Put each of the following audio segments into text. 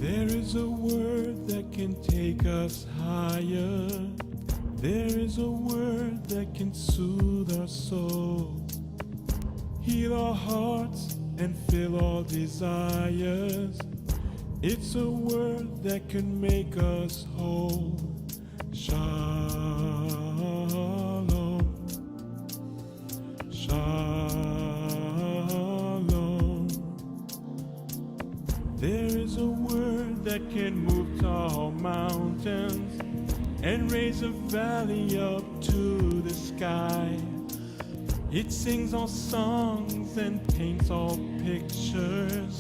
There is a word that can take us higher. There is a word that can soothe our soul, heal our hearts and fill all desires. It's a word that can make us whole. Shalom, shalom. There is a word that can move tall mountains and raise a valley up to the sky. It sings all songs and paints all pictures.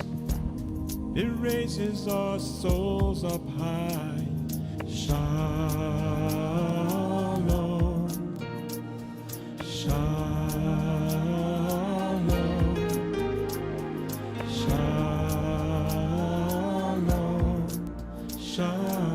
It raises our souls up high. Shalom, shalom, shalom, shalom.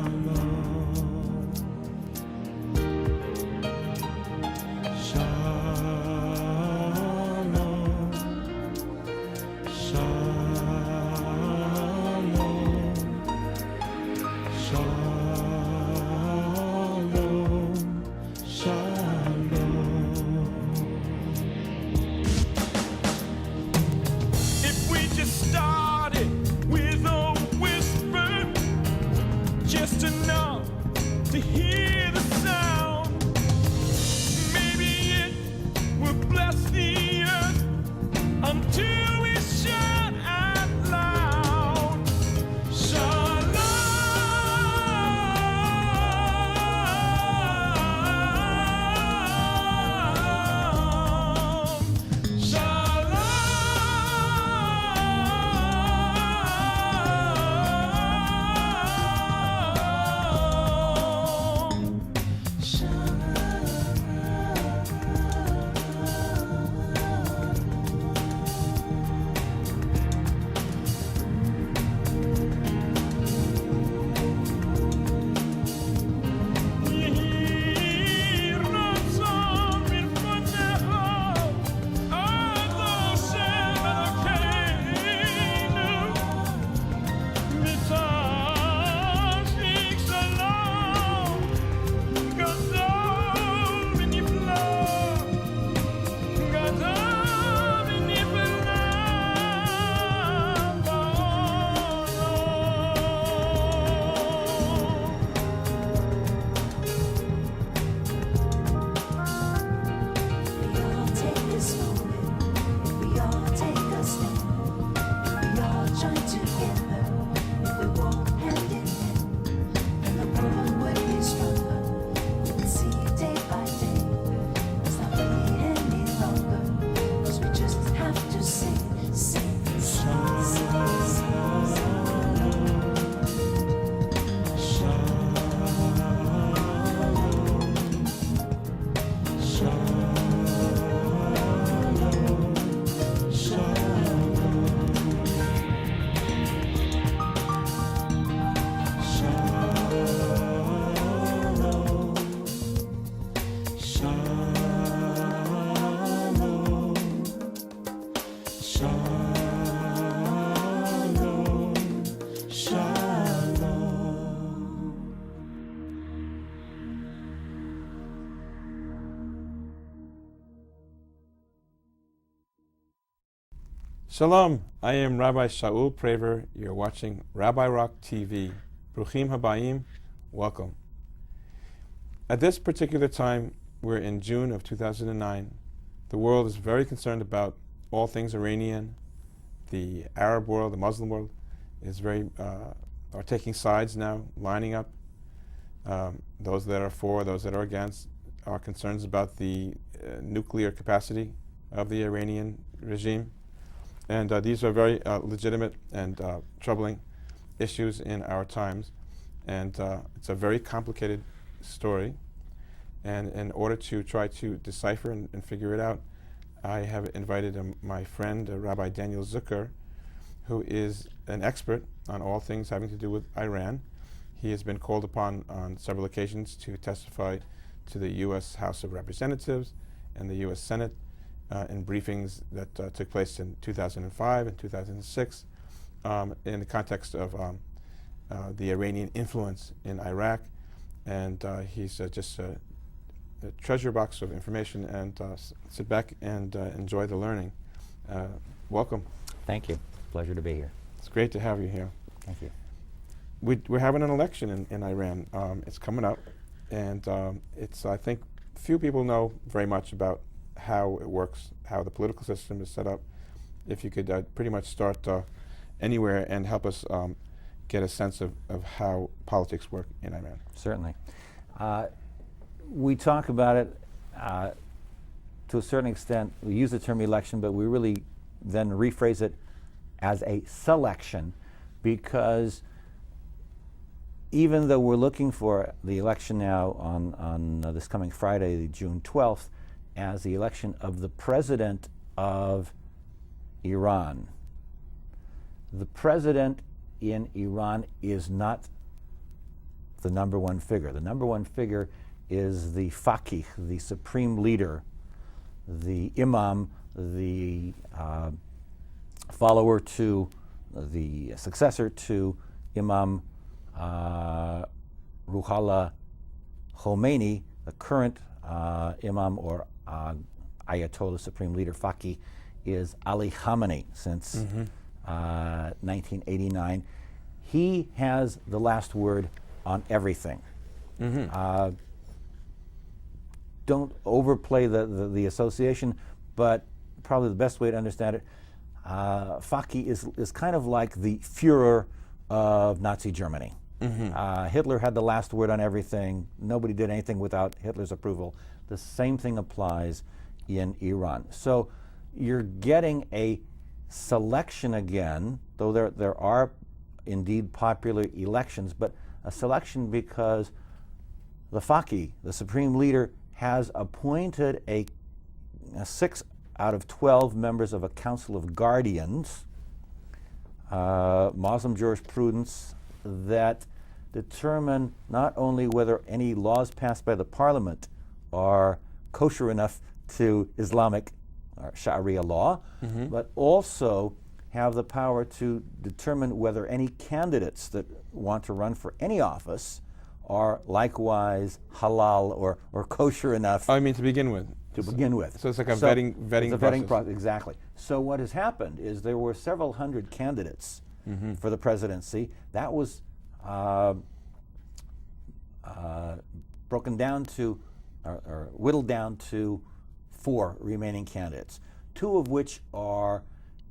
Shalom, I am Rabbi Shaul Praver. You're watching Rabbi Rock TV. Bruchim Habayim, welcome. At this particular time, we're in June of 2009. The world is very concerned about all things Iranian. The Arab world, the Muslim world, are taking sides now, lining up. Those that are for, those that are against, are concerns about the nuclear capacity of the Iranian regime. And these are very legitimate and troubling issues in our times. And it's a very complicated story. And in order to try to decipher and figure it out, I have invited my friend, Rabbi Daniel Zucker, who is an expert on all things having to do with Iran. He has been called upon on several occasions to testify to the U.S. House of Representatives and the U.S. Senate in briefings that took place in 2005 and 2006 in the context of the Iranian influence in Iraq, and he's just a treasure box of information, and sit back and enjoy the learning. Welcome. Thank you. Pleasure to be here. It's great to have you here. Thank you. We're having an election in Iran. It's coming up, and it's, I think, few people know very much about how it works, how the political system is set up. If you could pretty much start anywhere and help us get a sense of how politics work in Iran. Certainly. We talk about it to a certain extent. We use the term election, but we really then rephrase it as a selection, because even though we're looking for the election now on this coming Friday, June 12th, as the election of the president of Iran, the president in Iran is not the number one figure. The number one figure is the faqih, the supreme leader, the imam, the follower to, the successor to Imam Ruhollah Khomeini, the current imam or Ayatollah, supreme leader, faqih, is Ali Khamenei since 1989. He has the last word on everything. Don't overplay the association, but probably the best way to understand it, faqih is kind of like the Führer of Nazi Germany. Hitler had the last word on everything. Nobody did anything without Hitler's approval. The same thing applies in Iran. So you're getting a selection again, though there are indeed popular elections, but a selection because the faqih, the supreme leader, has appointed a 6 out of 12 members of a council of guardians, Muslim jurisprudence, that determine not only whether any laws passed by the parliament are kosher enough to Islamic or Sharia law, but also have the power to determine whether any candidates that want to run for any office are likewise halal or kosher enough. I mean, to begin with. To begin with. So it's like a vetting it's a process. vetting process, exactly. So what has happened is there were several hundred candidates for the presidency. That was broken down to, or whittled down to 4 remaining candidates, 2 of which are,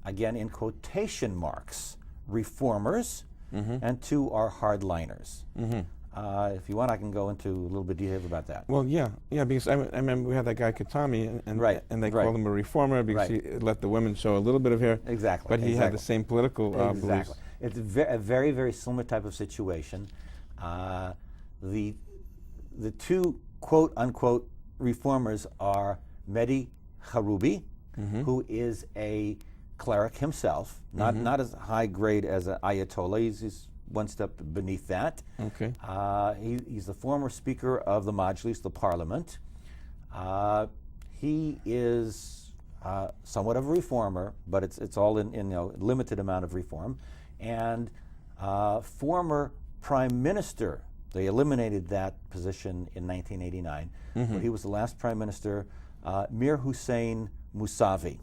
again in quotation marks, reformers, and 2 are hardliners. If you want, I can go into a little bit of detail about that. Well, yeah, because I remember we had that guy Khatami, and they called him a reformer because he let the women show a little bit of hair. Exactly. But he had the same political beliefs. It's a very, very similar type of situation. The 2 quote unquote reformers are Mehdi Haroubi, who is a cleric himself, not as high grade as an Ayatollah. He's one step beneath that. Okay. He's the former Speaker of the Majlis, the Parliament. He is somewhat of a reformer, but it's all in limited amount of reform. And former Prime Minister, they eliminated that position in 1989, but he was the last Prime Minister, Mir Hussein Mousavi.